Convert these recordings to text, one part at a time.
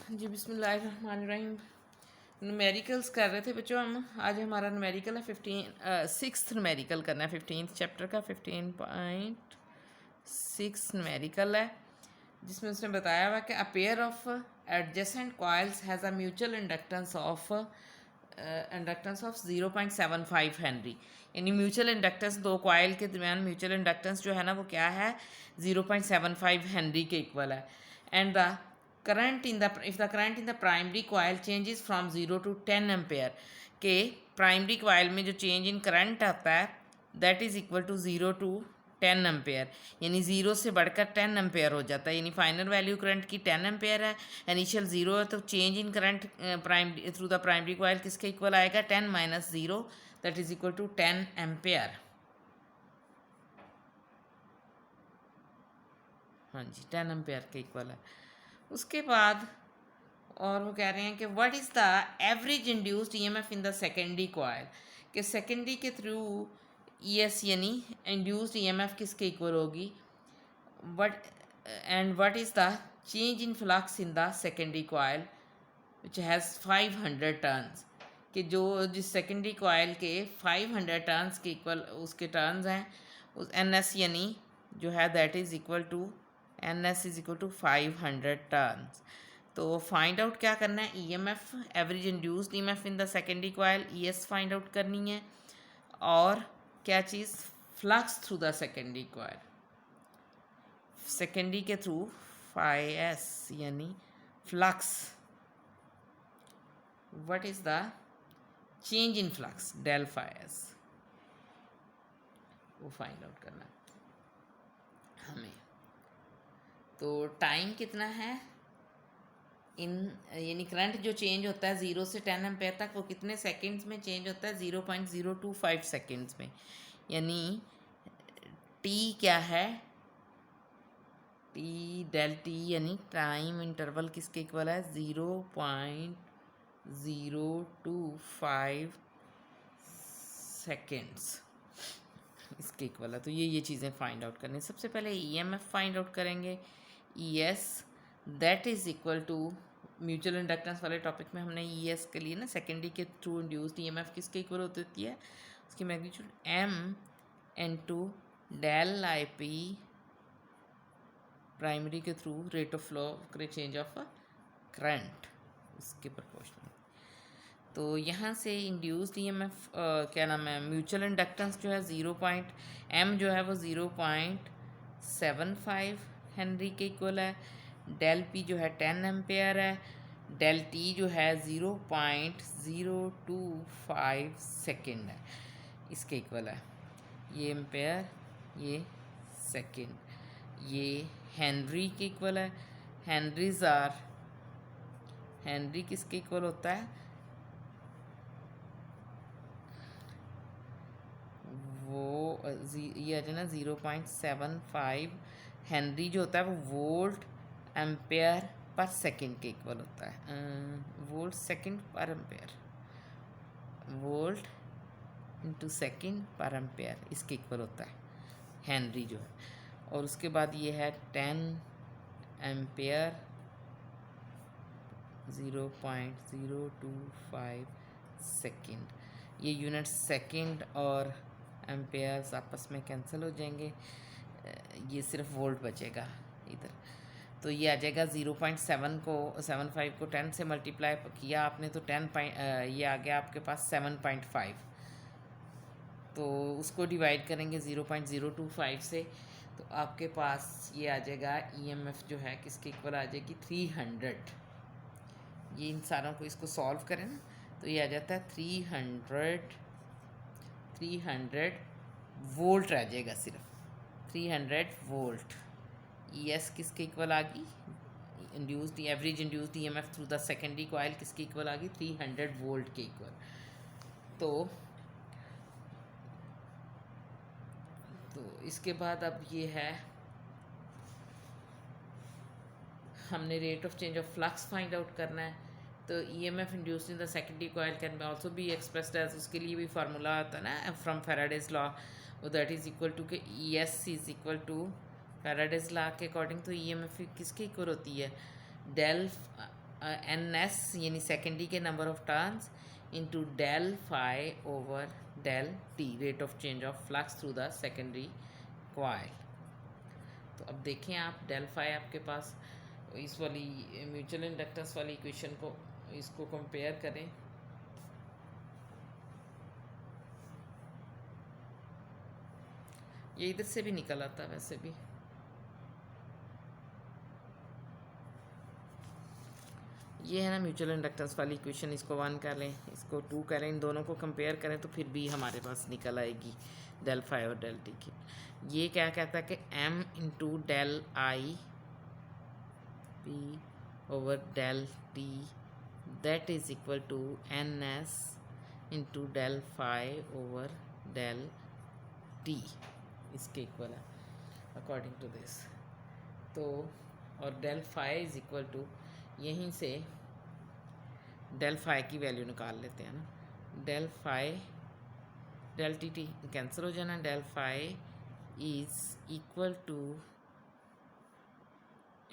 जी बिस्मिल्लाहिर्रहमानिर्रहीम। न्यूमेरिकल्स कर रहे थे बच्चों हम। आज हमारा न्यूमेरिकल है 6th न्यूमेरिकल करना है 15th चैप्टर का 15.6 न्यूमेरिकल है, जिसमें उसने बताया हुआ कि a pair of adjacent coils has a mutual inductance of 0.75 Henry. यानी म्यूचुअल इंडक्टेंस दो कॉइल के दरमियान म्यूचुअल इंडक्टेंस जो है ना वो क्या है 0.75 हेनरी के इक्वल है। And the current in the if the current in the primary coil changes from 0 to 10 ampere के प्राइमरी coil में जो चेंज इन करंट आता है that is equal to 0 to 10 ampere, यानी 0 से बढ़कर 10 एम्पेयर हो जाता है। यानी फाइनल वैल्यू करंट की 10 एम्पेयर है, इनिशियल 0 है, तो change in current primary through the primary coil किसके इक्वल आएगा 10 minus 0 that is equal to 10 ampere. हाँ जी 10 एम्पेयर के इक्वल है। उसके बाद और वो कह रहे हैं कि what is the average induced EMF in the secondary coil, कि सेकेंडरी के थ्रू ईएस यानी इंड्यूस्ड ईएमएफ किसके इक्वल होगी। What is the change in flux in the secondary coil which has 500 turns, कि जो जिस सेकेंडरी कॉइल के 500 turns के इक्वल उसके टर्न्स हैं उस एन एस यानी जो है that is equal to N S is equal to 500 turns. तो फाइंड आउट क्या करना है, EMF average induced EMF in the secondary coil E S find out करनी है, और क्या चीज़ flux through the secondary coil, secondary के थ्रू फाई एस यानी flux, what is the change in flux del phi S, वो फाइंड आउट करना है हमें। तो टाइम कितना है इन यानी करंट जो चेंज होता है 0 से 10 एम्पेयर तक वो कितने सेकंड्स में चेंज होता है 0.025 सेकंड्स में। यानी टी क्या है, टी डेल टी यानी टाइम इंटरवल किसके इक्वल है 0.025 सेकंड्स इसके इक्वल है। तो ये चीज़ें फाइंड आउट करनी। सबसे पहले ईएमएफ फाइंड आउट करेंगे, E S that is equal to mutual inductance वाले टॉपिक में हमने ईएस के लिए ना सेकेंडरी के थ्रू इंड्यूस्ड ईएमएफ किसके इक्वल होती है, उसकी magnitude M into del I P primary के through rate of flow change of current इसके प्रोपोर्शनल। तो यहाँ से इंड्यूस्ड ईएमएफ क्या नाम है म्यूचुअल इंडक्टेंस जो है एम जो है वो 0.75 हेनरी के इक्वल है, डेल पी जो है 10 एम्पेयर है, डेल टी जो है 0.025 सेकेंड है इसके इक्वल है। ये एम्पेयर ये सेकेंड ये हेनरी के इक्वल है। हेनरी किसके इक्वल होता है, वो ये आ जाए ना 0.75 हेनरी जो होता है वो वोल्ट एम्पेयर पर सेकंड के इक्वल होता है, volt second per ampere, volt into second per ampere इसके इक्वल होता है हेनरी जो है। और उसके बाद ये है 10 एम्पेयर 0.025 सेकंड। ये यूनिट सेकंड और एम्पेयर्स आपस में कैंसिल हो जाएंगे, ये सिर्फ वोल्ट बचेगा इधर। तो ये आ जाएगा 0.75 को 10 से मल्टीप्लाई किया आपने तो 10 ये आ गया आपके पास 7.5, तो उसको डिवाइड करेंगे 0.025 से तो आपके पास ये आ जाएगा ईएमएफ जो है किसके इक्वल आ जाएगी 300। ये इन सारों को इसको सॉल्व करें ना तो ये आ जाता है 300 वोल्ट रह जाएगा, सिर्फ 300 वोल्ट। ईएस किसके इक्वल आ गई, induced average induced EMF through the secondary coil किसके इक्वल आ गई 300 वोल्ट के इक्वल। तो इसके बाद अब ये है हमने rate of change of flux find out करना है। तो EMF induced in the secondary coil can also be expressed as, उसके लिए भी फार्मूला आता है ना फ्रॉम फैराडेज लॉ, वो दैट इज़ इक्वल टू के ES is equal to Faraday's law के अकॉर्डिंग। तो ईएमएफ किसके इक्वल होती है डेल एन एस यानी सेकेंडरी के number of turns into del phi over del T, rate of change of flux through the secondary coil. तो अब देखें आप डेल फाई आपके पास इस वाली म्यूचुअल इंडक्टेंस वाली इक्वेशन को इसको कंपेयर करें। ये इधर से भी निकल आता है वैसे भी। ये है ना म्यूचुअल इंडक्टेंस वाली इक्वेशन, इसको 1 कर लें, इसको 2 करें, इन दोनों को कंपेयर करें तो फिर भी हमारे पास निकल आएगी डेल फाई और डेल टी की। ये क्या कहता है कि m into del I P over del T that is equal to N S into del phi over del T, इसके इक्वल है अकॉर्डिंग टू दिस। तो और del phi is equal to, यहीं से डेल फाई की value निकाल लेते हैं ना, del phi del T T cancel हो जाना, del phi is equal to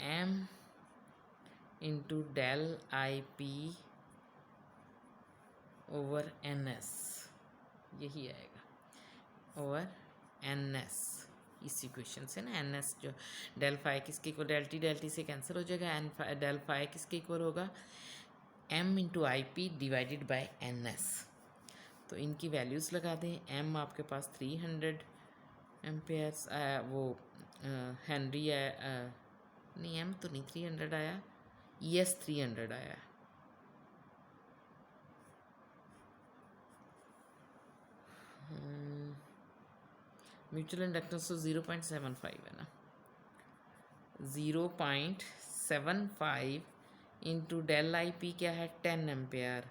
M into del I P over N S, यही आएगा ओवर एन एस। इस इक्वेशन से ना एन एस जो डेल फाई किसके इक्वल, डेल टी से कैंसिल हो जाएगा, एन डेल फाई किसके इक्वल होगा, M into I P divided by N S. तो इनकी वैल्यूज़ लगा दें। एम आपके पास 300 एम्पेयर्स आया, वो हेनरी आया, नहीं एम तो नहीं 300 आया, ई एस 300 आया। म्यूचुअल इंडक्टेंस तो 0.75 है ना, 0.75 इंटू डेल आई पी क्या है 10 एम्पेयर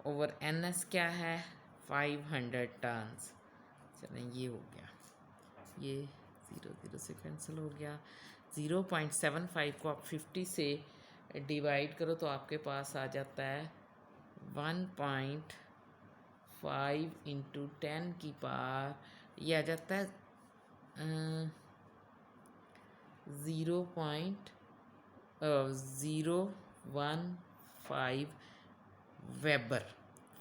ओवर एन एस क्या है 500 टर्न्स। चलें ये हो गया, ये 0 से कैंसिल हो गया। 0.75 को आप 50 से डिवाइड करो तो आपके पास आ जाता है 1.5 इंटू 10 की पावर, ये आ जाता है 0.015 वेबर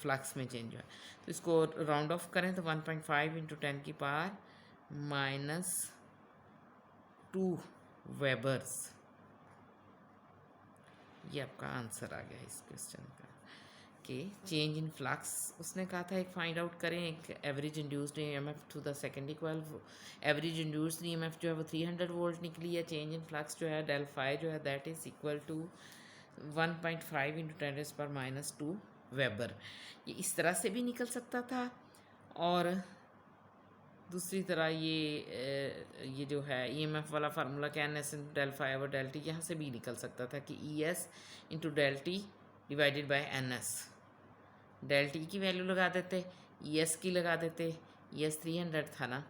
फ्लक्स में चेंज हुआ। तो इसको राउंड ऑफ करें तो 1.5 इंटू 10 की पावर -2 वेबर्स, ये आपका आंसर आ गया इस क्वेश्चन का। कि चेंज इन फ्लक्स उसने कहा था एक फाइंड आउट करें, एक average induced EMF to the secondary coil. Average induced EMF जो है वो 300 वोल्ट निकली है। चेंज इन फ्लक्स जो है डेल फाई जो है that is equal to 1.5 into 10⁻⁻2 weber. ये इस तरह से भी निकल सकता था और दूसरी तरह ये जो है ईएमएफ वाला फार्मूला क्या N S into del phi over del T, यहाँ से भी निकल सकता था कि E S into del T divided by N S. Del T की वैल्यू लगा देते, ई एस की लगा देते, ई एस 300 था ना,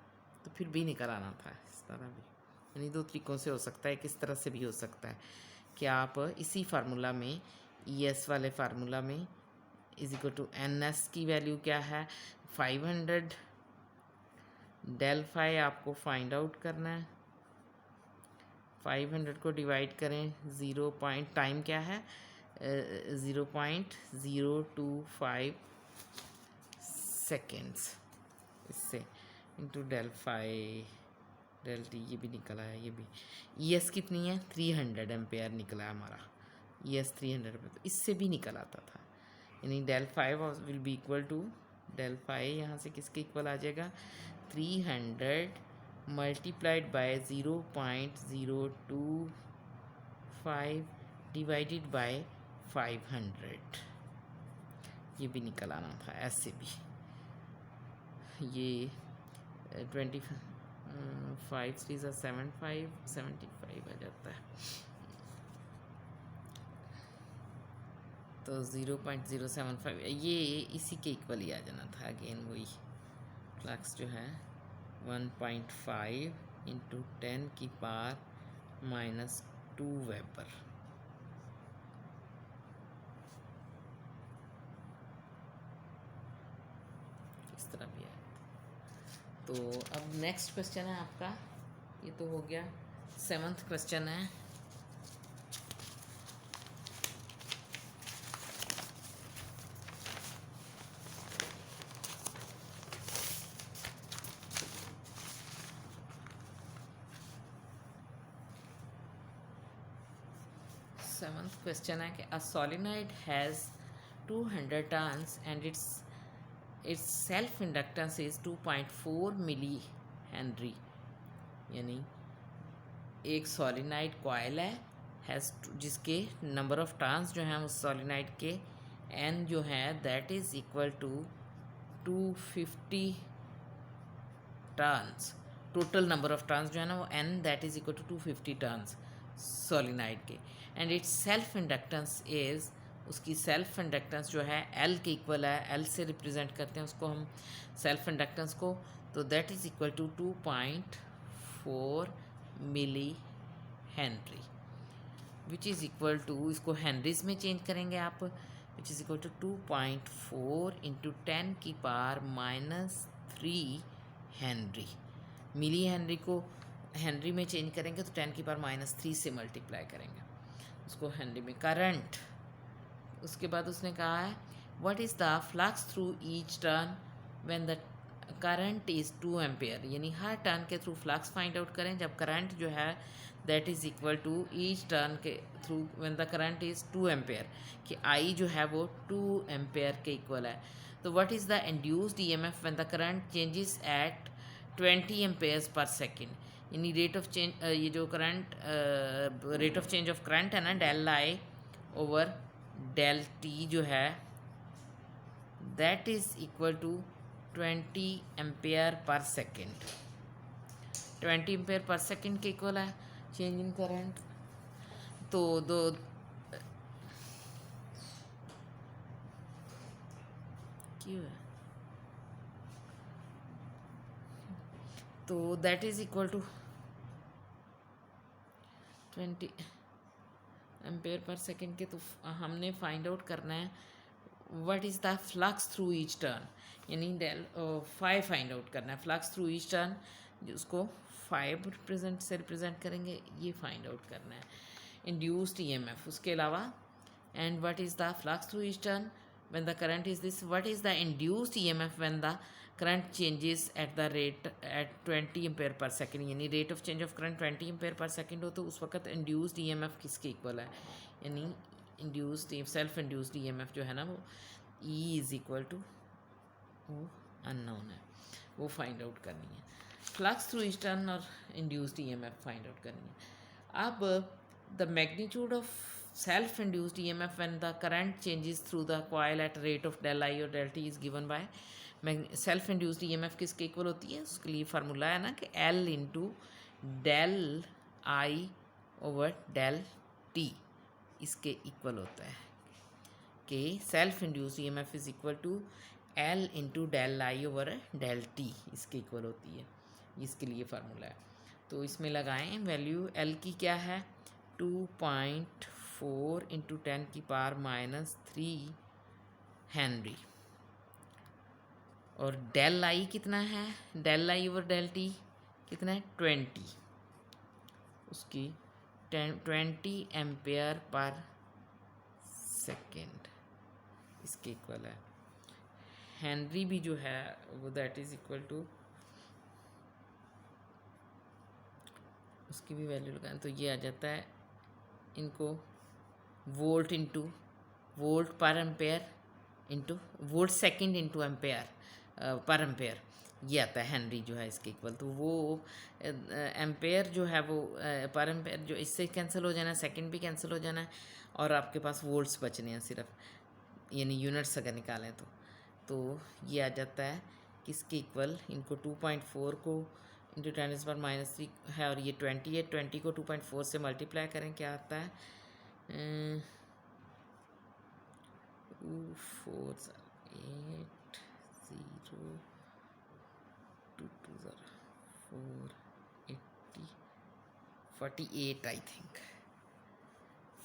तो फिर भी निकल आना था इस तरह भी। यानी दो तरीक़ों से हो सकता है, किस तरह से भी हो सकता है कि आप इसी फार्मूला में ई एस वाले फार्मूला में is equal to N S की वैल्यू क्या है 500, डेल फाई आपको फाइंड आउट करना है, 500 को डिवाइड करें 0 पॉइंट टाइम क्या है 0.025 सेकेंड्स, इससे into del phi del T, ये भी निकला है। ये भी ई एस कितनी है 300 एम्पेयर निकला है हमारा, ई एस 300 पे, तो इससे भी निकल आता था। यानी del phi will be equal to del phi यहाँ से किसके इक्वल आ जाएगा 300 मल्टीप्लाइड बाय 0.025 डिवाइडेड बाय 500, ये भी निकल आना था ऐसे भी। ये 25 3 75 आ जाता है। तो 0.075 ये इसी के इक्वल ही आ जाना था। अगेन वही फ्लक्स जो है 1.5 इंटू 10 की पावर -2 वेबर। इस तरह भी है। तो अब नेक्स्ट क्वेश्चन है आपका, ये तो हो गया 7th क्वेश्चन है। सेवन्थ क्वेश्चन है कि a solenoid has 200 turns and its self inductance is 2.4 millihenry. यानी एक सोलिनॉइड कॉइल है हैज़ जिसके नंबर ऑफ टर्न्स जो हैं उस सोलिनॉइड के एन जो है that is equal to 250 turns. Total number of turns जो है ना वो N that is equal to 250 turns solenoid के। And its self inductance is, उसकी सेल्फ इंडक्टेंस जो है एल के इक्वल है, एल से रिप्रेजेंट करते हैं उसको हम सेल्फ इंडक्टेंस को, तो that is equal to 2.4 millihenry which is equal to, इसको हेनरीज में चेंज करेंगे आप, which is equal to 2.4 into 10 की पावर -3 हेनरी। मिली हेनरी को हेनरी में चेंज करेंगे तो 10 की पावर -3 से मल्टीप्लाई करेंगे उसको हेनरी में। करंट, उसके बाद उसने कहा है what is the flux through each turn when the current is 2 ampere. यानी हर टर्न के थ्रू फ्लक्स फाइंड आउट करें जब करंट जो है that is equal to each turn के through when the current is 2 ampere, कि आई जो है वो 2 एम्पेयर के इक्वल है। तो what is the induced EMF when the current changes at 20 amperes per second. यानी रेट ऑफ चेंज, ये जो current rate of change of current है ना del I over del T जो है that is equal to 20 ampere per second. 20 ampere per second के equal है change in current. तो दो क्यों है, तो that is equal to 20 ampere per second के, तो हमने फाइंड आउट करना है what is the flux through each turn, यानी डेल 5 फाइंड आउट करना है फ्लक्स थ्रू ईच टर्न, उसको 5 रिप्रेजेंट से रिप्रेजेंट करेंगे, ये फाइंड आउट करना है इंड्यूस्ड ईएमएफ। उसके अलावा and what is the flux through each turn when the current is this, what is the induced EMF when the current changes at the rate at 20 ampere per second. यानी rate of change of current 20 ampere per second हो तो उस वक्त induced EMF किसके equal है, यानी induced self induced EMF जो है ना वो E इज़ इक्वल टू, वो अननोन है, वो फाइंड आउट करनी है। फ्लक्स थ्रू ईच टर्न और इंड्यूस्ड ईएमएफ फाइंड आउट करनी है। अब the magnitude of self induced EMF when the current changes through the coil at rate of del I और del T is given by self induced EMF किसके equal होती है, उसके लिए formula है ना कि L into del I over del T इसके इक्वल होता है कि self induced EMF is equal to L into del I over del T इसके इक्वल होती है, इसके लिए फार्मूला है। तो इसमें लगाएं वैल्यू L की क्या है 2.4 इंटू 10 की पावर -3 हेनरी, और डेल आई कितना है, del I over del T कितना है 20, उसकी 20 एम्पेयर पर सेकेंड इसके इक्वल है। हेनरी भी जो है वो दैट इज़ इक्वल टू, उसकी भी वैल्यू लगाएं तो ये आ जाता है इनको volt into volt per ampere into volt second into ampere per ampere, ये आता है हेनरी जो है इसके इक्वल। तो वो एम्पेयर जो है वो पर एम्पेयर जो इससे कैंसिल हो जाना है, सेकंड भी कैंसिल हो जाना है, और आपके पास वोल्ट्स बचने हैं सिर्फ, यानी यूनिट्स अगर निकालें तो ये आ जाता है किसके इक्वल, इनको 2.4 को इंटू 10⁻³ है और ये 20 है, 20 को 2.4 से मल्टीप्लाई करें क्या आता है 4 8 0 2 2 4 80 48 आई थिंक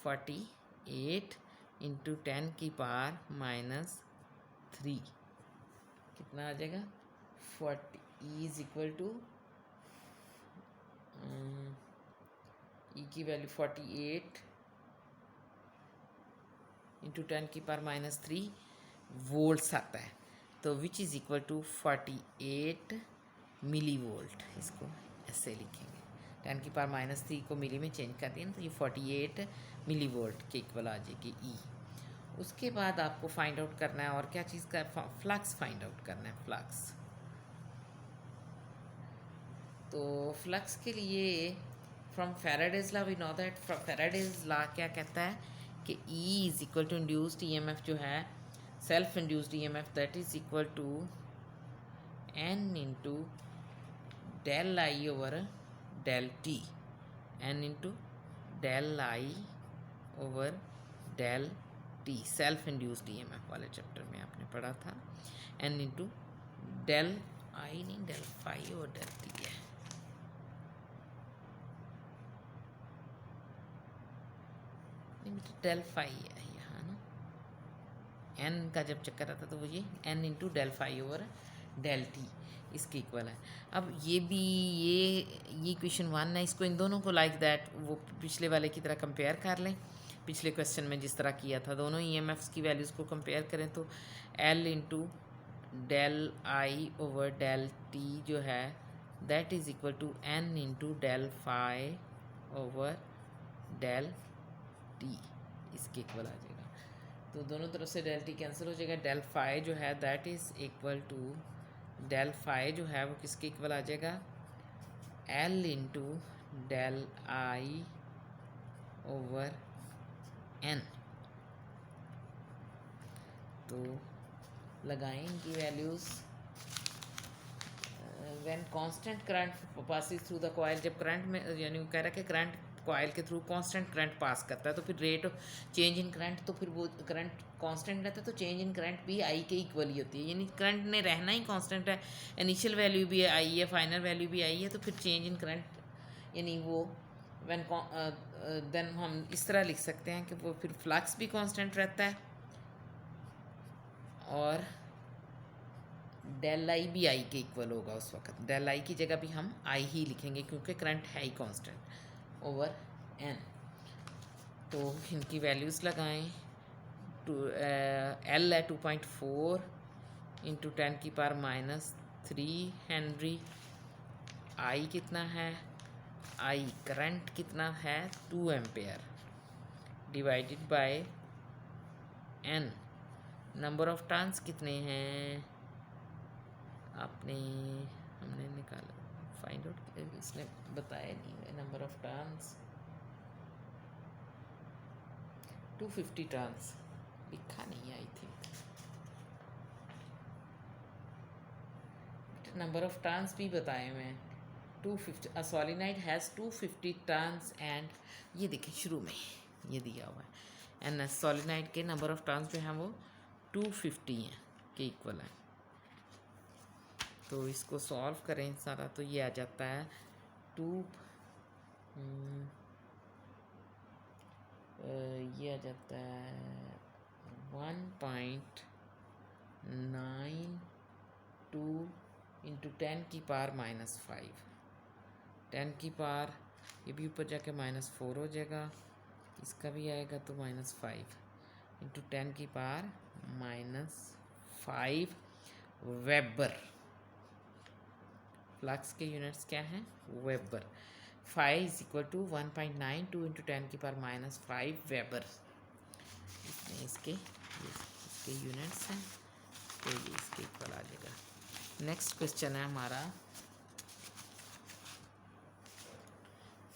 48 इंटू 10 की पावर -3 कितना आ जाएगा 40 इज इक्वल टू ई की वैल्यू 48 इंटू 10 की पावर -3 वोल्ट्स आता है, तो which is equal to 48 millivolt, इसको ऐसे लिखेंगे 10⁻³ को मिली में चेंज कर दिया ना, तो ये 48 मिली वोल्ट के इक्वल आ जाएगी ई। उसके बाद आपको फाइंड आउट करना है और क्या चीज़ का, फ्लक्स फाइंड आउट करना है, फ्लक्स। तो फ्लक्स के लिए from Faraday's law we know that, Faraday's law क्या कहता है कि E is equal to induced EMF जो है, self induced EMF, that is equal to N into del I over del T, N into del I over del T, self induced EMF वाले chapter में आपने पढ़ा था। N into del I नहीं, del phi over del T है, del phi है यहाँ ना, एन का जब चक्कर आता तो वो ये N into del phi over del T इसके इक्वल है। अब ये भी ये क्वेश्चन 1 है, इसको इन दोनों को लाइक दैट वो पिछले वाले की तरह कंपेयर कर लें। पिछले क्वेश्चन में जिस तरह किया था, दोनों ईएमएफ्स की वैल्यूज़ को कंपेयर करें तो L into del I over del T जो है that is equal to N into del phi over del T, इसके इक्वल आ जाएगा। तो दोनों तरफ से डेल टी कैंसिल हो जाएगा, डेल फाई जो है that is equal to, del phi जो है वो किसके इक्वल आ जाएगा, L into del I over N. तो लगाएं इनकी values. When constant current passes through the coil, जब करंट में यानी कह रहा है कि करंट कॉइल के थ्रू कांस्टेंट करंट पास करता है तो फिर rate of change in current, तो फिर वो करंट कांस्टेंट रहता है तो चेंज इन करंट भी आई के इक्वल ही होती है, यानी करंट ने रहना ही कांस्टेंट है, इनिशियल वैल्यू भी आई है, फाइनल वैल्यू भी आई है, तो फिर चेंज इन करंट यानी वो व्हेन देन हम इस तरह लिख सकते हैं कि वो फिर फ्लक्स भी कांस्टेंट रहता है और डेल आई भी आई के इक्वल होगा उस वक्त। डेल आई की जगह भी हम आई ही लिखेंगे क्योंकि करंट है ही कांस्टेंट ओवर एन। तो इनकी वैल्यूज़ लगाएं। एल है 2.4 इंटू 10⁻³ हेनरी, आई कितना है, आई करंट कितना है 2 ampere divided by N, number of turns कितने हैं आपने, हमने निकाला फाइंड आउट, इसने बताया नहीं, नंबर ऑफ टर्न्स 250 टर्न्स लिखा नहीं, I think number of turns भी बताए मैं 250, अ सॉलिनाइड हैज़ 250 टर्न्स एंड, ये देखिए शुरू में ये दिया हुआ है, एंड सॉलिनाइड के नंबर ऑफ टर्न्स जो हैं वो 250 हैं के इक्वल है। तो इसको सॉल्व करें सारा तो ये आ जाता है 2 ये आ जाता है 1.92 इंटू 10⁻⁻5, 10 की पावर ये भी ऊपर जाके -4 हो जाएगा, इसका भी आएगा तो -5 इंटू 10⁻⁻5 वेबर। फ्लक्स के यूनिट्स क्या हैं, weber. Phi is equal to 1.92 into 10⁻⁻5 weber. इसके यूनिट्स हैं तो ये इसके इक्वल आ जाएगा। नेक्स्ट क्वेश्चन है हमारा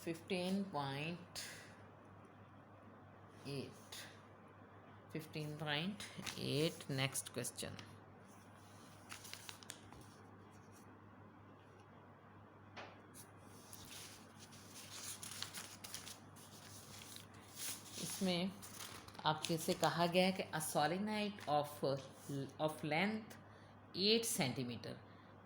15.8 नेक्स्ट क्वेश्चन। इसमें आपके से कहा गया है कि अ सॉलिनाइड ऑफ लेंथ 8 सेंटीमीटर,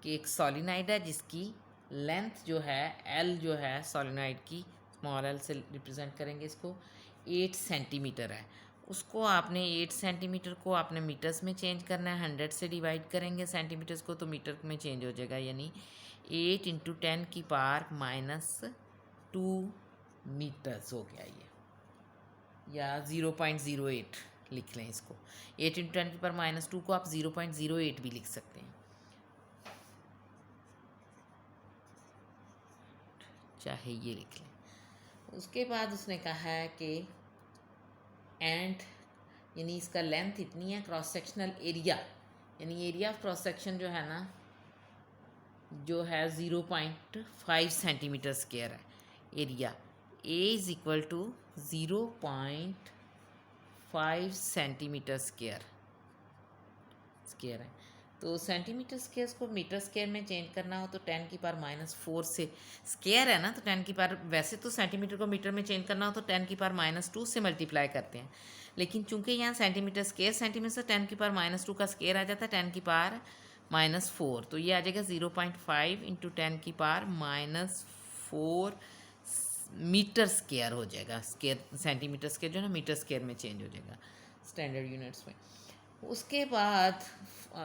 कि एक सॉलिनाइड है जिसकी लेंथ जो है एल जो है सॉलिनाइड की, स्मॉल एल से रिप्रेजेंट करेंगे इसको, 8 सेंटीमीटर है। उसको आपने 8 सेंटीमीटर को आपने मीटर्स में चेंज करना है, 100 से डिवाइड करेंगे सेंटीमीटर्स को तो मीटर में चेंज हो जाएगा, यानी 8 इंटू 10⁻⁻2 मीटर्स हो गया ये, या 0.08 लिख लें इसको। 8 इंटू 10⁻⁻2 को आप 0.08 भी लिख सकते हैं। चाहे ये लिख लें। उसके बाद उसने कहा है कि एंड यानी इसका लेंथ इतनी है, क्रॉस सेक्शनल एरिया यानी एरिया ऑफ क्रॉस सेक्शन जो है ना, जो है 0.5 सेंटीमीटर स्क्वायर है area. A is equal to 0.5 centimetre square है। तो सेंटीमीटर स्क्वायर को मीटर स्क्वायर में चेंज करना हो तो 10⁻⁻4 से, स्क्वायर है ना तो 10 वैसे तो सेंटीमीटर को मीटर में चेंज करना हो तो 10⁻2 से मल्टीप्लाई करते हैं, लेकिन चूंकि यहाँ सेंटीमीटर स्क्वायर सेंटीमीटर से 10⁻2 का स्क्वायर आ जाता है 10⁻4, तो ये आ जाएगा 0.5 इंटू 10⁻4 मीटर स्क्वायर हो जाएगा। स्क्वायर सेंटीमीटर स्क्वायर जो है ना मीटर स्क्वायर में चेंज हो जाएगा स्टैंडर्ड यूनिट्स में। उसके बाद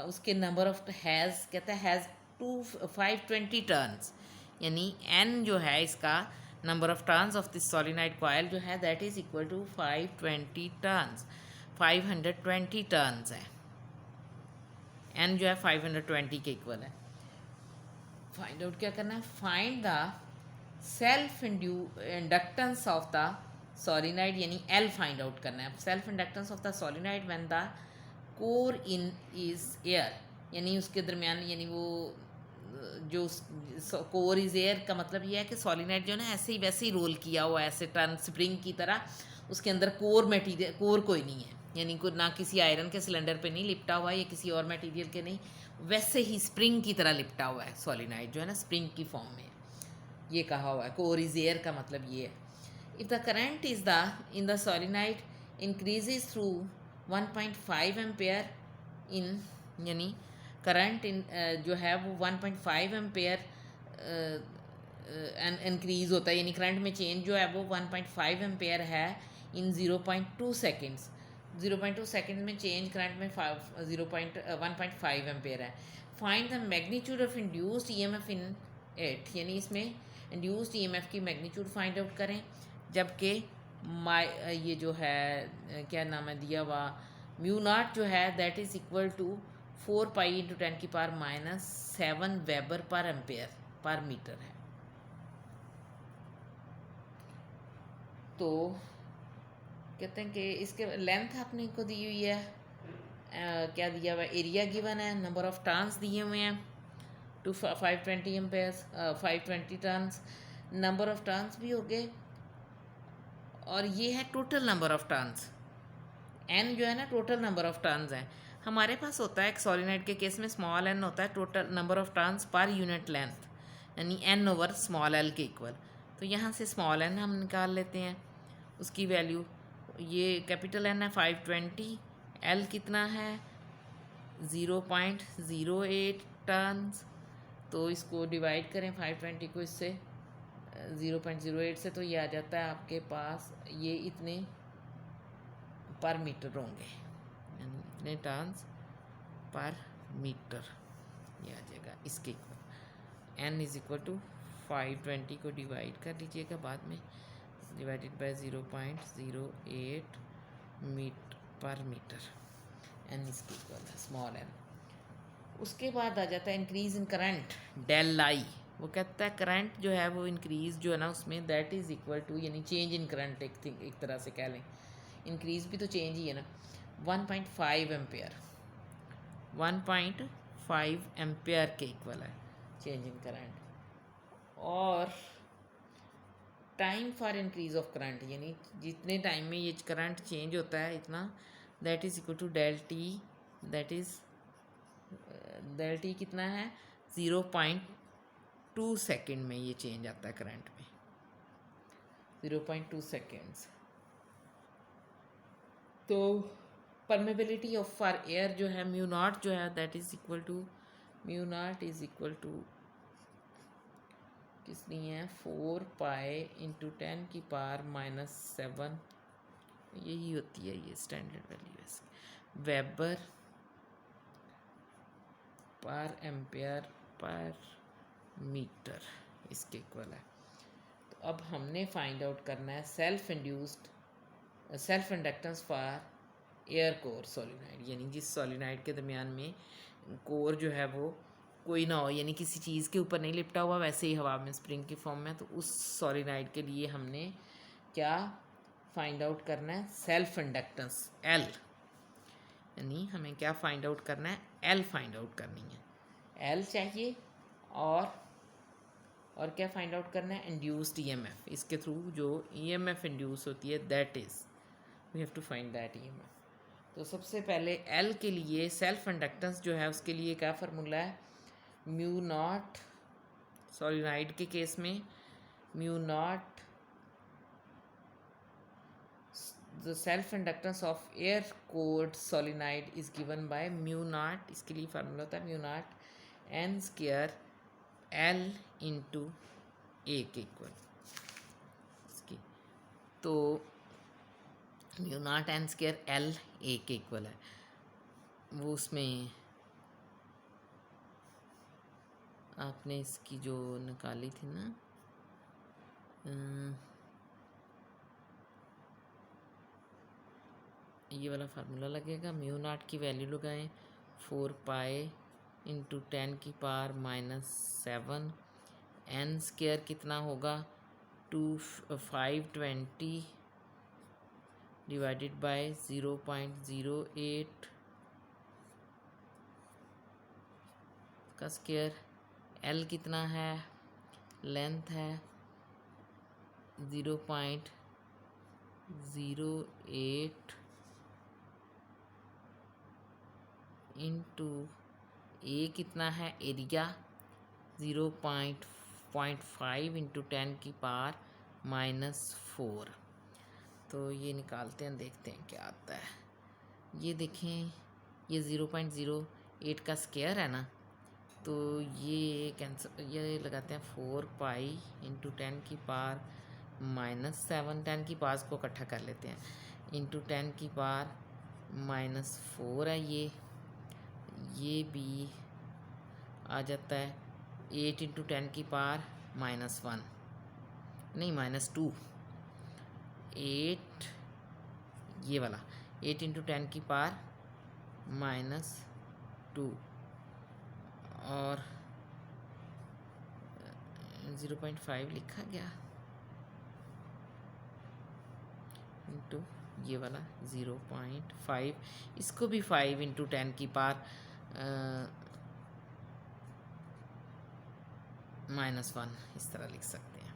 उसके नंबर ऑफ हैज़ कहता है हैज़ 520 टर्न्स, यानी एन जो है इसका number of turns of this solenoid coil जो है that is equal to 520 turns, 520 turns है। एन जो है 520 के इक्वल है। फाइंड आउट क्या करना है, find the self inductance of the solenoid यानी एल फाइंड आउट करना है। Self inductance of the solenoid when the core in is air, यानी उसके दरमियान यानी वो जो कोर इज़ एयर का मतलब ये है कि सोलिनॉइड जो है ना ऐसे ही वैसे ही रोल किया हुआ है, ऐसे टर्न स्प्रिंग की तरह, उसके अंदर कोर मटेरियल, कोर कोई नहीं है, यानी को ना किसी आयरन के सिलेंडर पे नहीं लिपटा हुआ है या किसी और मटेरियल के नहीं, वैसे ही स्प्रिंग की तरह लिपटा हुआ है सोलिनॉइड जो है ना, स्प्रिंग की फॉर्म में ये कहा हुआ है। कोर इज़ एयर का मतलब ये है। If the current is the in the solenoid increases through 1.5 ampere in, यानी करंट इन जो है वो 1.5 एम्पेयर इंक्रीज़ होता है, यानी करंट में चेंज जो है वो 1.5 एम्पेयर है इन 0.2 सेकेंड्स। 0.2 सेकेंड में चेंज करंट में 1.5 एम्पेयर है। Find the magnitude of induced EMF in it, यानी इसमें इंड्यूस्ड ईएमएफ की मैग्नीट्यूड फाइंड आउट करें, जबकि ये जो है क्या नाम है दिया हुआ म्यू नॉट जो है that is equal to 4 pi into 10⁻⁷ weber per ampere per metre है। तो कहते हैं कि इसके लेंथ आपने को दी हुई है, क्या दिया हुआ है, एरिया गिवन है, नंबर ऑफ टर्न्स दिए हुए हैं to 520 amperes, 520 turns, number of turns भी हो गए, और ये है total number of turns. N जो है ना टोटल नंबर ऑफ टर्न्स हैं। हमारे पास होता है एक सोलिनॉइड के केस में स्मॉल एन होता है total number of turns per unit length, यानी एन ओवर स्मॉल एल के इक्वल। तो यहाँ से स्मॉल एन हम निकाल लेते हैं, उसकी वैल्यू ये कैपिटल एन है 520, एल कितना है 0.08 टर्न्स, तो इसको डिवाइड करें 520 को इससे 0.08 से, तो ये आ जाता है आपके पास ये इतने पर मीटर होंगे, यानी इतने टर्न्स पर मीटर ये आ जाएगा इसके equal. N is equal to 520 को डिवाइड कर लीजिएगा बाद में, divided by 0.08 metre per metre, N इसके इक्वल है स्मॉल एन। उसके बाद आ जाता है increase in current del I, वो कहता है करंट जो है वो इंक्रीज़ जो है ना उसमें दैट इज़ इक्वल टू, यानी चेंज इन करंट एक तरह से कह लें, इंक्रीज़ भी तो चेंज ही है ना, 1.5 एम्पेयर, 1.5 एम्पेयर के इक्वल है चेंज इन करंट। और time for increase of current, यानी जितने टाइम में ये करंट चेंज होता है इतना, that is equal to del T, that is del T कितना है 0.2 सेकेंड में ये चेंज आता है करंट में, 0.2 सेकेंड्स। तो परमेबिलिटी ऑफ फॉर एयर जो है म्यू नॉट जो है that is equal to, mu naught is equal to कितनी है 4 पाई इंटू 10⁻⁷, यही होती है ये स्टैंडर्ड वैल्यू है, weber per ampere per metre इसके इक्वल है। तो अब हमने फाइंड आउट करना है self inductance for air core solenoid, यानी जिस सोलिनॉइड के दरमियान में कोर जो है वो कोई ना हो, यानी किसी चीज़ के ऊपर नहीं लिपटा हुआ, वैसे ही हवा में स्प्रिंग की फॉर्म में, तो उस सॉलिनॉइड के लिए हमने क्या फाइंड आउट करना है, सेल्फ इंडक्टेंस एल, यानी हमें क्या फाइंड आउट करना है, एल फाइंड आउट करनी है, एल चाहिए। और क्या फाइंड आउट करना है, इंड्यूस्ड ईएमएफ, इसके थ्रू जो ईएमएफ इंड्यूस होती है, that is we have to find that EMF. तो सबसे पहले एल के लिए सेल्फ इंडक्टेंस जो है उसके लिए क्या फार्मूला है, म्यू नॉट, सॉलिनॉइड के केस में mu naught the self inductance of air cooled solenoid is given by mu naught, इसके लिए फार्मूला होता है mu naught n square l into A के इक्वल इसकी, तो mu naught n square l A के इक्वल है, वो उसमें आपने इसकी जो निकाली थी ना, ये वाला फार्मूला लगेगा, म्यू नॉट की वैल्यू लगाएं 4 पाई इंटू 10 की पावर -7, n स्क्वायर कितना होगा 520 डिवाइडेड बाय 0.08 का स्क्वायर, l कितना है, लेंथ है 0.08 इंटू ए कितना है, एरिया 0.5 इंटू 10 की पावर -4। तो ये निकालते हैं, देखते हैं क्या आता है। ये देखें, ये 0.08 का स्क्वायर है ना, तो ये कैंसिल, ये लगाते हैं 4 पाई इंटू 10 की पावर -7, 10 की पावर को इकट्ठा कर लेते हैं, इंटू 10 की पावर -4 है, ये भी आ जाता है 8 इंटू 10 की पावर -1, नहीं -2, 8, ये वाला 8 इंटू 10 की पावर -2 और 0.5 लिखा गया इंटू ये वाला 0.5, इसको भी 5 इंटू 10 की पावर -1 इस तरह लिख सकते हैं,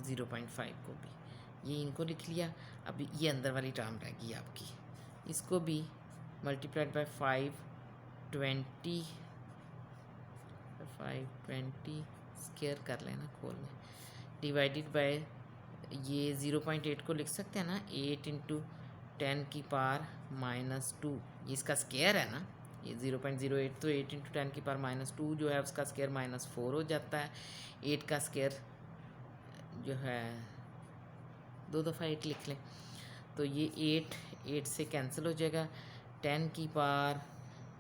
0.5 को भी, ये इनको लिख लिया। अभी ये अंदर वाली टर्म रहेगी आपकी, इसको भी मल्टीप्लाइड बाय 520 स्क्वायर कर लेना, खोल लें, डिवाइडेड बाय ये 0.8 को लिख सकते हैं ना, 8 इंटू 10 की पावर -2, ये इसका स्क्वायर है ना, ये 0.08, तो 8 इंटू 10 की पावर -2 जो है उसका स्क्वायर -4 हो जाता है। 8 का स्क्वायर जो है 2 दफ़ा 8 लिख लें, तो ये 8 से कैंसिल हो जाएगा, 10 की पावर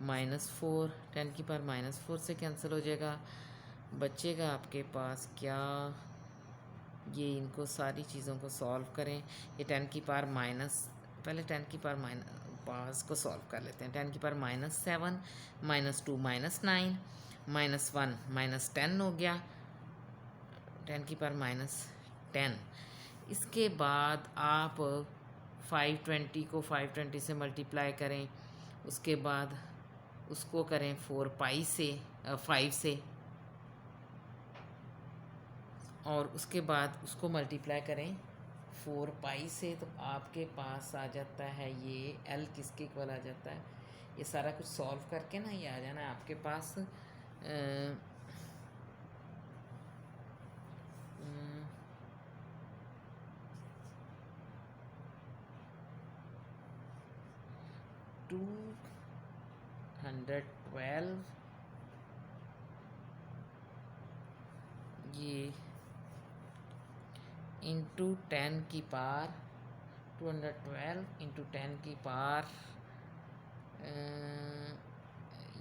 -4, 10 की पावर -4 से कैंसिल हो जाएगा, बचेगा आपके पास क्या, ये इनको सारी चीज़ों को सॉल्व करें, ये 10 की पावर पहले 10 की पावर पास को सॉल्व कर लेते हैं, 10 की पावर -7, -2 -9, -1 -10 हो गया, 10 की पावर -10। इसके बाद आप 520 को 520 से मल्टीप्लाई करें, उसके बाद उसको करें 4 पाई से 5 से, और उसके बाद उसको मल्टीप्लाई करें 4 पाई से, तो आपके पास आ जाता है ये एल किसके इक्वल आ जाता है, ये सारा कुछ सॉल्व करके ना ये आ जाना है आपके पास 212, ये इंटू 10 की पावर 212 इंटू 10 की पावर,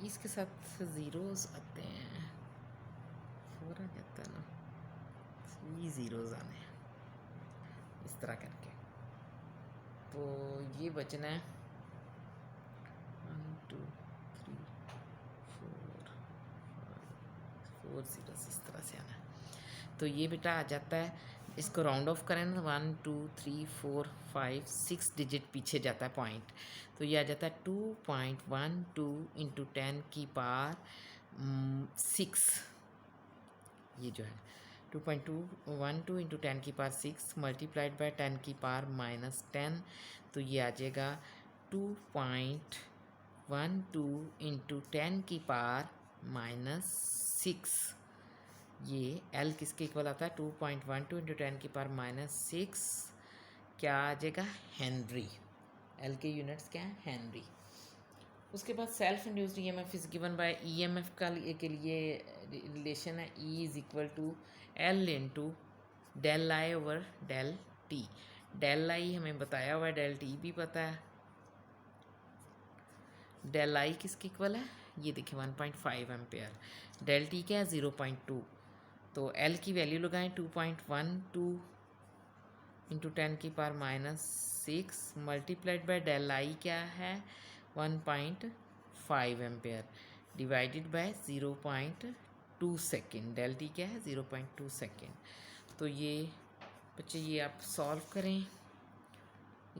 इसके साथ ज़ीरोज़ आते हैं, 4 आ जाता है ना, ये ज़ीरोज़ आने हैं इस तरह करके, तो ये बचना है 1 2 3 4 40 इस तरह से आना है। तो ये बेटा आ जाता है, इसको राउंड ऑफ करें ना 1 2 3 4 5 6 डिजिट पीछे जाता है पॉइंट, तो ये आ जाता है 2.12 इंटू 10 की पावर 6। ये जो है 2.212 इंटू 10 की पावर 6 मल्टीप्लाइड बाय 10 की पावर -10, तो ये आ जाएगा 2.12 इंटू 10 की पावर -6। ये L किसके इक्वल आता है 2.12 इंटू 10 की पावर -6, क्या आ जाएगा हेनरी। L के यूनिट्स क्या है हेनरी। उसके बाद self induced EMF is given by EMF का के लिए रिलेशन है E is equal to L into del I over del T. Del I हमें बताया हुआ है, डेल टी भी पता है। डेल आई किसके इक्वल है, ये देखिए 1.5 एम्पेयर। डेल टी क्या है 0.2, तो L की वैल्यू लगाएं 2.12 इंटू 10 की power -6 multiplied by del I क्या है 1.5 ampere divided by 0.2 second. Del T क्या है 0.2 सेकेंड। तो ये बच्चे ये आप सॉल्व करें,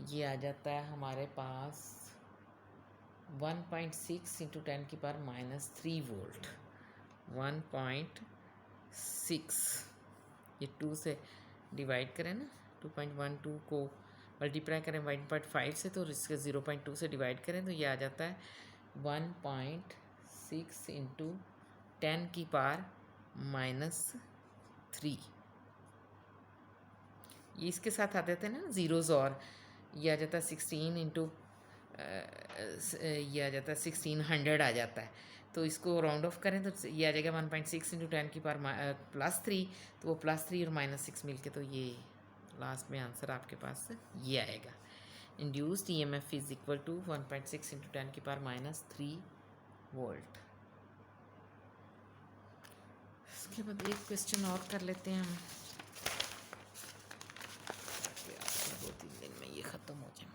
ये आ जाता है हमारे पास 1.6 इंटू 10 की पावर -3 वोल्ट। 1.6 ये 2 से डिवाइड करें ना, 2.12 को मल्टीप्लाई करें 1.5 से, तो इसके 0.2 से डिवाइड करें तो ये आ जाता है 1.6 इंटू 10 की पावर -3। ये इसके साथ आ जाते हैं ना ज़ीरोज़, और ये आ जाता है 16 इंटू ये आ जाता है 1600 आ जाता है। तो इसको राउंड ऑफ करें तो ये आ जाएगा 1.6 इंटू 10 की पावर +3, तो वो +3 और -6 मिलके, तो ये लास्ट में आंसर आपके पास ये आएगा। Induced EMF is equal to 1.6 into 10 की पावर -3 वोल्ट। इसके बाद एक क्वेश्चन और कर लेते हैं हम, 2-3 दिन में ये ख़त्म हो जाए।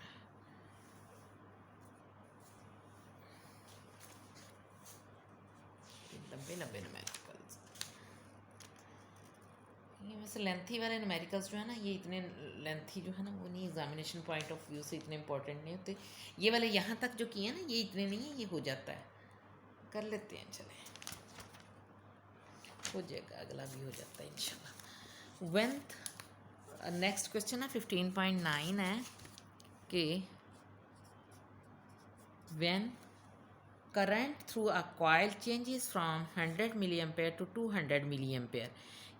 लंबे न्यूमेरिकल्स, ये वैसे लेंथी वाले न्यूमेरिकल्स जो है ना, ये इतने लेंथी जो है ना वो नहीं, एग्जामिनेशन पॉइंट ऑफ व्यू से इतने इंपॉर्टेंट नहीं होते। ये वाले यहाँ तक जो किए ना ये इतने नहीं है, ये हो जाता है, कर लेते हैं, चले हो जाएगा, अगला भी हो जाता है इंशाल्लाह। वेंथ नेक्स्ट क्वेश्चन है 15.9 है कि when current through a coil changes from 100 milliampere to 200 milliampere,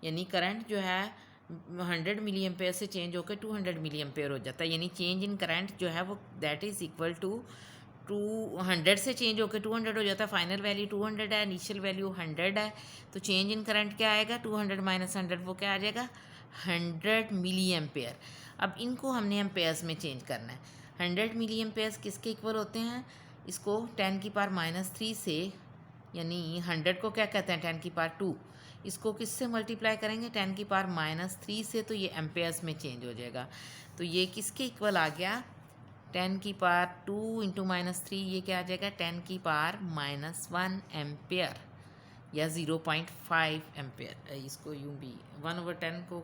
यानी करंट जो है 100 मिली एम्पेयर से चेंज होकर 200 मिली एम्पेयर हो जाता है, यानी चेंज इन करंट जो है वो दैट इज़ इक्वल टू 200 से चेंज होकर 200 हो जाता है। फाइनल वैल्यू 200 है, इनिशियल वैल्यू 100 है, तो चेंज इन करंट क्या आएगा 200 माइनस 100, वो क्या आ जाएगा 100 मिली एम्पेयर। अब इनको हमने एम्पेयर्स में चेंज करना है। 100 मिली एम्पेयर्स किसके इक्वल होते हैं, इसको 10 की पावर -3 से, यानी 100 को क्या कहते हैं 10 की पावर 2, इसको किससे मल्टीप्लाई करेंगे 10 की पावर -3 से, तो ये एम्पेयर्स में चेंज हो जाएगा। तो ये किसके इक्वल आ गया 10 की पावर 2 इंटू -3, ये क्या आ जाएगा 10 की पावर -1 एम्पेयर या 0.5 एम्पेयर। इसको यूँ भी 1/10 को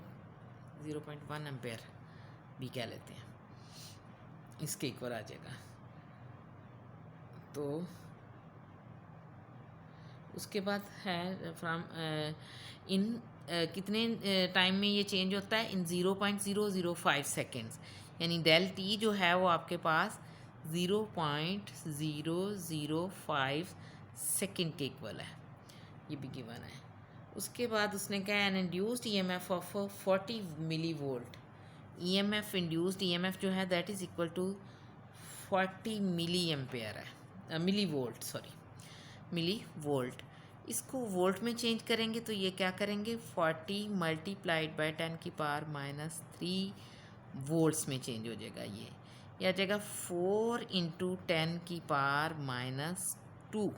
0.1 एम्पेयर भी कह लेते हैं, इसके इक्वल आ जाएगा। तो उसके बाद है फ्रॉम इन कितने टाइम में ये चेंज होता है, इन 0.005 सेकेंड्स, यानी डेल टी जो है वो आपके पास 0.005 सेकेंड के इक्वल है, ये भी गिवन है। उसके बाद उसने कहा an induced EMF of 40 millivolt, EMF induced EMF जो है that is equal to 40 milliampere है, millivolt, sorry millivolt. इसको वोल्ट में चेंज करेंगे तो ये क्या करेंगे 40 मल्टीप्लाइड बाय 10 की पावर -3 वोल्ट्स में चेंज हो जाएगा। ये आ जाएगा 4 इंटू 10 की पावर -2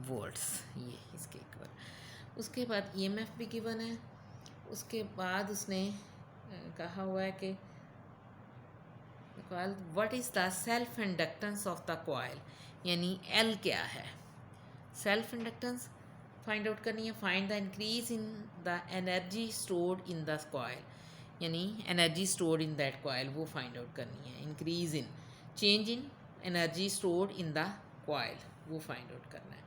वोल्ट्स, ये इसके इक्वल। उसके बाद ईएमएफ भी गिवन है। उसके बाद उसने कहा हुआ है कि coil what is the self inductance of the coil, यानी एल क्या है। सेल्फ इंडक्टेंस फाइंड आउट करनी है। Find the increase in the energy stored in the coil, यानी energy stored in that coil वो फाइंड आउट करनी है। Increase in, change in energy stored in the coil वो find out करना है।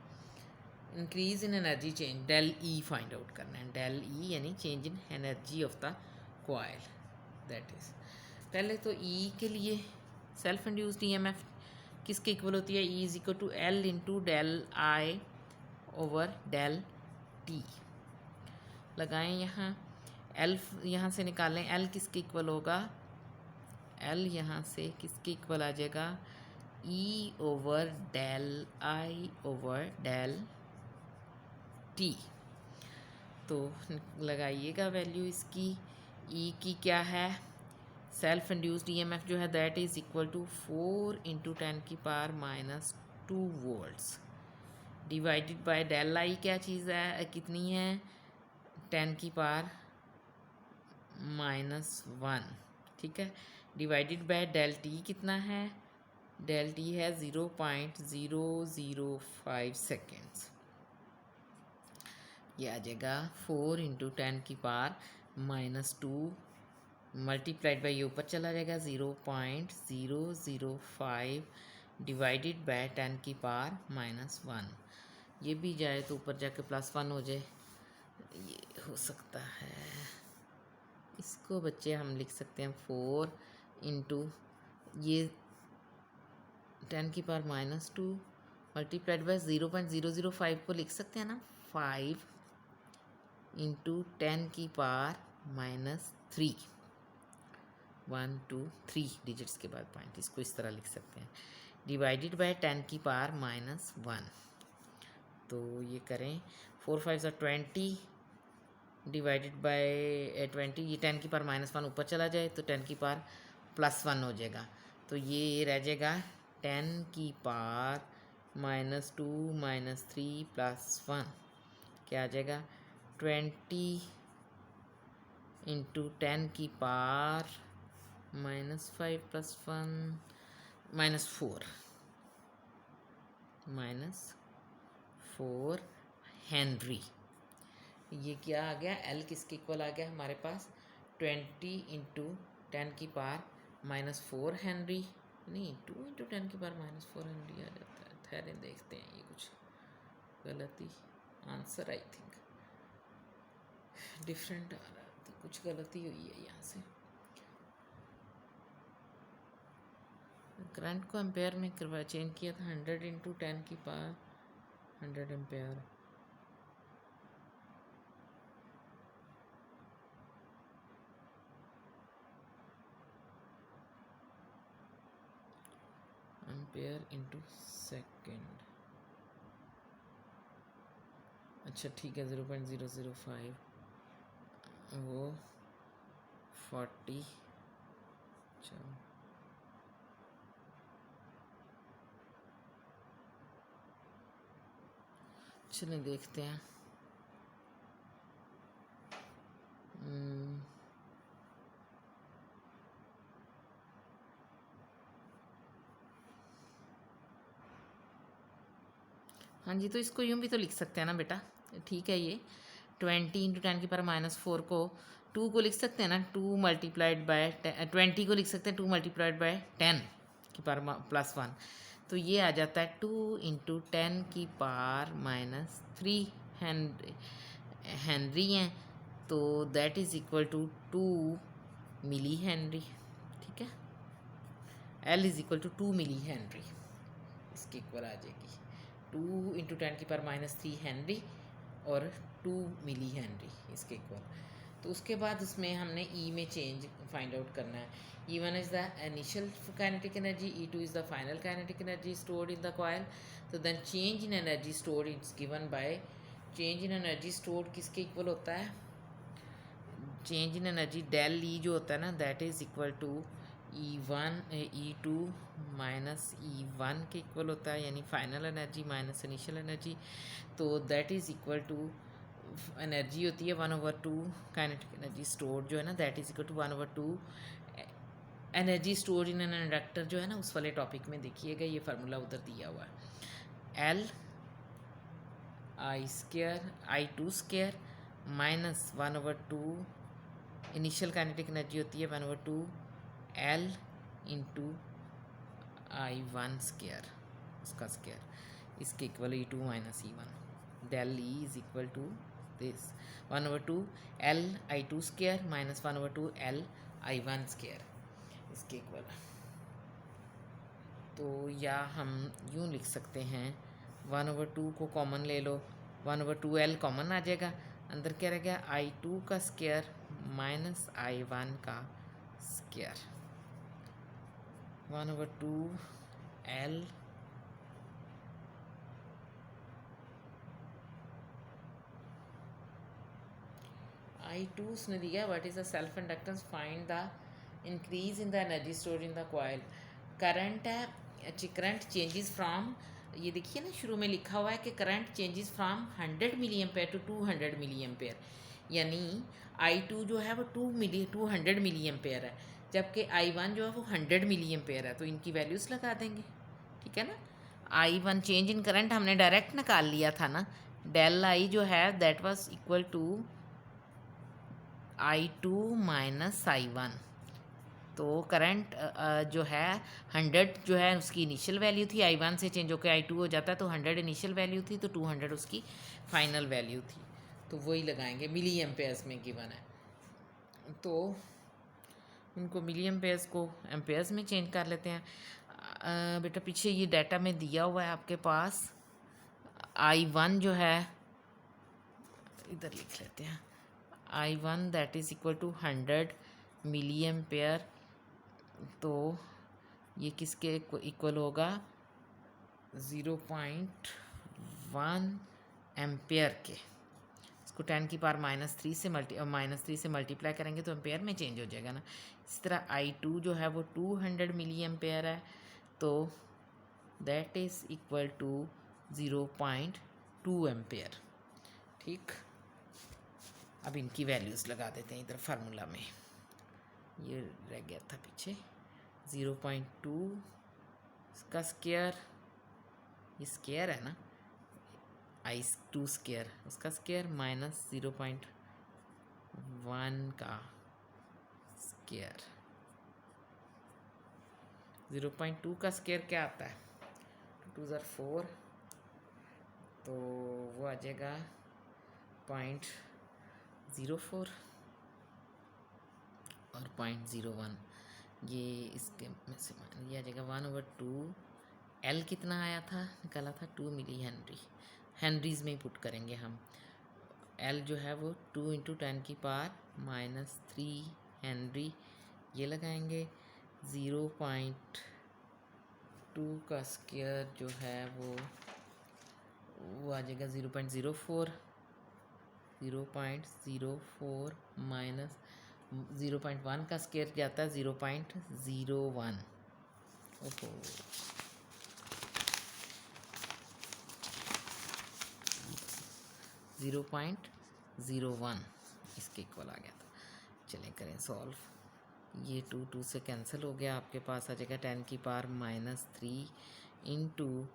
Increase in energy change, del E find out करना है। Del ई यानी change in energy of the coil, that is. पहले तो ई के लिए सेल्फ इंड्यूस्ड ईएमएफ किसके इक्वल होती है? E is equal to L into del I over del T. लगाएं यहाँ एल, यहाँ से निकालें एल किसके इक्वल होगा? एल यहाँ से किसके इक्वल आ जाएगा? E over del I over del T. तो लगाइएगा वैल्यू इसकी। ई की क्या है? सेल्फ इंड्यूस्ड ईएमएफ जो है that is equal to 4 into 10⁻⁻² volts divided by del I क्या चीज़ है, कितनी है? 10⁻⁻1, ठीक है, डिवाइडेड बाय डेल टी कितना है? डेल टी है 0.005 सेकेंड्स। ये आ जाएगा 4 इंटू 10⁻⁻² मल्टीप्लाइड बाई ये ऊपर चला जाएगा 0.005 डिवाइडेड बाय 10⁻⁻1। ये भी जाए तो ऊपर जाके +1 हो जाए, ये हो सकता है। इसको बच्चे हम लिख सकते हैं 4 इंटू ये 10⁻⁻² मल्टीप्लाइड बाय 0.005 को लिख सकते हैं ना 5 इंटू 10⁻⁻3, 1 2 3 डिजिट्स के बाद पॉइंट, इसको इस तरह लिख सकते हैं, डिवाइडेड बाय 10⁻⁻1। तो ये करें 4 5 20 डिवाइडेड बाय 20, ये 10⁻⁻1 ऊपर चला जाए तो 10⁻+1 हो जाएगा। तो ये रह जाएगा 10⁻⁻2 - 3 + 1 क्या आ जाएगा? 20 इंटू 10⁻⁻5 + 1 -4 हेनरी। ये क्या आ गया? एल किसके इक्वल आ गया हमारे पास? 20 इंटू 10⁻⁻4 हेनरी, नहीं 2 इंटू 10⁻⁻4 हेनरी आ जाता है। ठहरें देखते हैं, ये कुछ गलती, आंसर आई थिंक डिफरेंट आ रहा है, तो कुछ गलती हुई है यहाँ से। करंट को एम्पेयर में करवा चेंज किया था, 100 into 10⁻100 ampere. Ampere into second, अच्छा ठीक है, 0.005 वो 40, चलो चलें देखते हैं। हाँ जी, तो इसको यूँ भी तो लिख सकते हैं ना बेटा, ठीक है। ये 20 इंटू 10⁻⁻4 को 2 को लिख सकते हैं ना, 2 मल्टीप्लाइड बाय 20 को लिख सकते हैं 2 मल्टीप्लाइड बाय 10⁻+1, तो ये आ जाता है 2 इंटू 10⁻³ हेनरी हैं, तो that is equal to 2 millihenry, ठीक है। L is equal to 2 millihenry इसकी इक्वल आ जाएगी, 2 इंटू 10⁻³ हेनरी और 2 मिली हेनरी इसके इक्वल। तो उसके बाद उसमें हमने ई में चेंज फाइंड आउट करना है। E1 is the initial kinetic energy, E2 is the final kinetic energy stored in the coil. तो then change in energy stored its given by, change in energy stored किसके इक्वल होता है? Change in energy del E जो होता है ना, that is equal to E2 minus E1 के इक्वल होता है, यानी final energy minus initial energy. तो that is equal to energy होती है 1/2 काइनेटिक एनर्जी स्टोर्ड जो है ना, that is equal to 1/2 energy stored in an inductor जो है ना, उस वाले टॉपिक में देखिएगा, ये फार्मूला उधर दिया हुआ है। L I square I2 square minus 1/2 initial kinetic energy होती है 1/2 L इंटू I1 स्केयर, उसका स्केयर इसके equal E2 minus E1 del E is equal to this 1/2 L I2 square minus 1/2 L I1 square इसके equal. तो या हम यूँ लिख सकते हैं 1/2 को कॉमन ले लो, 1/2 L कॉमन आ जाएगा, अंदर क्या रह गया I2 का स्केयर माइनस I1 का स्केयर 1/2 L I2 उसने दिया what is the self inductance, find the increase in the energy stored in the coil. Current है, करंट चेंजेस फ्रॉम, ये देखिए ना शुरू में लिखा हुआ है कि current changes from 100 milliampere to 200 milliampere, यानी I2 जो है वो 200 मिली एम्पेयर है, जबकि I1 जो है वो 100 मिली एम्पेयर है। तो इनकी वैल्यूज़ लगा देंगे, ठीक है ना। I1 चेंज इन करंट हमने डायरेक्ट निकाल लिया था ना, डेल I जो है that was equal to I2 minus I1। तो करंट जो है 100 जो है उसकी इनिशियल वैल्यू थी, I1 से चेंज होकर I2 हो जाता है, तो 100 इनिशियल वैल्यू थी, तो 200 उसकी फाइनल वैल्यू थी। तो वही लगाएंगे, मिली एम्पेयर्स में गिवन है, तो उनको मिली एम्पेयर्स को एम्पेयर्स में चेंज कर लेते हैं। बेटा पीछे ये डाटा में दिया हुआ है आपके पास, I1 जो है इधर लिख लेते हैं, I1 that is equal to 100 milliampere, तो ये किसके इक्वल होगा 0.1 एम्पेयर के। इसको 10 की पावर -3 से मल्टीप्लाई करेंगे तो एम्पेयर में चेंज हो जाएगा ना। इस तरह I2 जो है वो 200 मिली एम्पेयर है, तो that is equal to 0.2 ampere. ठीक, अब इनकी वैल्यूज़ लगा देते हैं इधर फार्मूला में, ये रह गया था पीछे 0.2 इसका स्केयर, ये स्केयर है ना I2 स्केयर, उसका स्केयर माइनस 0.1 का स्केयर। 0.2 का स्केयर क्या आता है, 2 ज़र 4, तो वो आ जाएगा 0.04 और 0.01, ये इसके में से ये आ जाएगा 1/2 L कितना आया था, निकाला था 2 मिली हेनरी, हेनरीज में ही पुट करेंगे हम। L जो है वो 2 × 10 की पावर -3 हेनरी, ये लगाएंगे 0.2 का स्केयर जो है वो आ जाएगा 0.04 माइनस 0.1 का स्केयर जाता है 0.01। ओहो, 0.01 इसके इक्वल आ गया था। चलें करें सॉल्व, ये 2 से कैंसिल हो गया, आपके पास आ जाएगा 10 की पावर -3 इंटू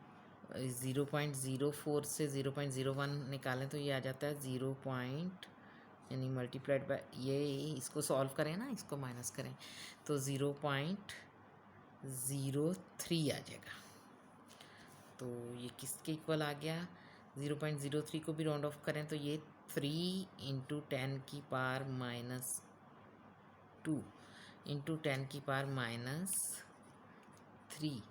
0.04 से 0.01 निकालें तो ये आ जाता है 0 यानी मल्टीप्लाइड बाय, ये इसको सॉल्व करें ना, इसको माइनस करें तो 0.03 आ जाएगा। तो ये किसके इक्वल आ गया, 0.03 को भी राउंड ऑफ करें तो ये 3 × 10 की पावर -2 × 10 की पावर -3,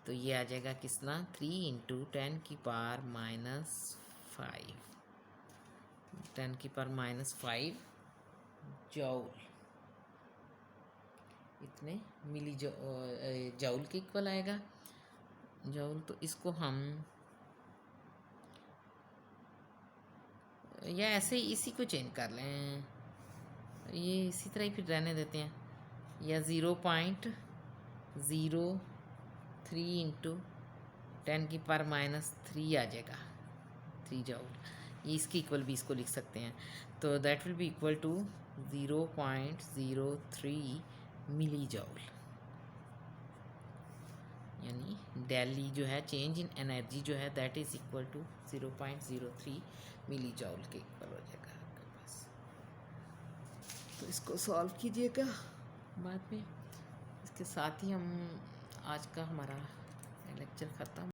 तो ये आ जाएगा कितना 3 × 10 की पावर -5, 10 की पावर -5 जूल, इतने मिली जूल के इक्वल आएगा जूल। तो इसको हम या ऐसे ही इसी को चेंज कर लें, ये इसी तरह ही फिर रहने देते हैं, या 0.03 × 10 की पावर -3 आ जाएगा 3 जूल, ये इसके इक्वल भी इसको लिख सकते हैं, तो that will be equal to 0.03 millijoule, यानी दिल्ली जो है चेंज इन एनर्जी जो है that is equal to 0.03 millijoule के इक्वल हो जाएगा आपके पास। तो इसको सॉल्व कीजिएगा बाद में। इसके साथ ही हम आज का हमारा लेक्चर ख़त्म।